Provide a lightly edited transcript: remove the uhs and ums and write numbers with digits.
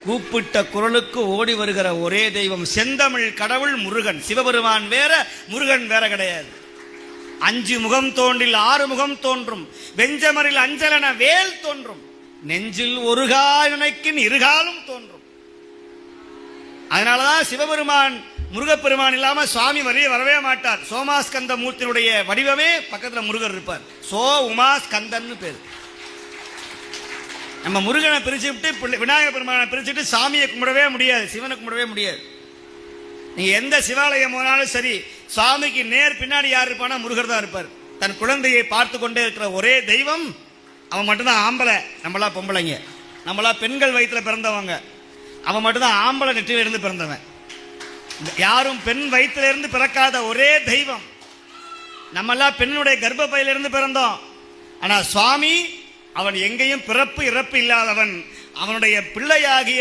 கூப்பிட்ட குரலுக்கு ஓடி வருகிற ஒரே தெய்வம் செந்தமிழ் கடவுள் முருகன். சிவபெருமான் வேற, முருகன் வேற கிடையாது. 5 முகம் தோன்றில் 6 முகம் தோன்றும், வெஞ்சமரில் அஞ்சலன வேல் தோன்றும், நெஞ்சில் ஒரு நினைக்கின் இருகாலும் தோன்றும். அதனாலதான் சிவபெருமான் முருகப்பெருமான் இல்லாம சுவாமி வரவே மாட்டார். சோமாஸ்கந்த மூர்த்தியினுடைய வடிவமே பக்கத்துல முருகர் இருப்பார். சோ உமா ஸ்கந்தன்னு பேர். நம்ம முருகனை பிரிச்சுட்டு விநாயகர் பெருமானை பிரிச்சுட்டு சாமியை கும்பிடவே முடியாது, சிவனை கும்பிடவே முடியாது. நீங்க எந்த சிவாலயம் போனாலும் சரி, சுவாமிக்கு நேர் பின்னாடி யார் இருப்பானா முருகர் தான் இருப்பார். தன் குழந்தையை பார்த்து கொண்டே இருக்கிற ஒரே தெய்வம் அவன் மட்டும்தான் ஆம்பளை. நம்மளா பொம்பளைங்க, நம்மளா பெண்கள் வயிற்றுல பிறந்தவங்க. அவன் மட்டும்தான் ஆம்பளை நெற்றில இருந்து பிறந்தவன். யாரும் பெண் வயிற்றுல இருந்து பிறக்காத ஒரே தெய்வம். நம்மெல்லாம் பெண்ணுடைய கர்ப்பப்பையிலிருந்து பிறந்தோம். ஆனா சுவாமி அவன் எங்கேயும் பிறப்பு இறப்பு இல்லாதவன். அவனுடைய பிள்ளையாகிய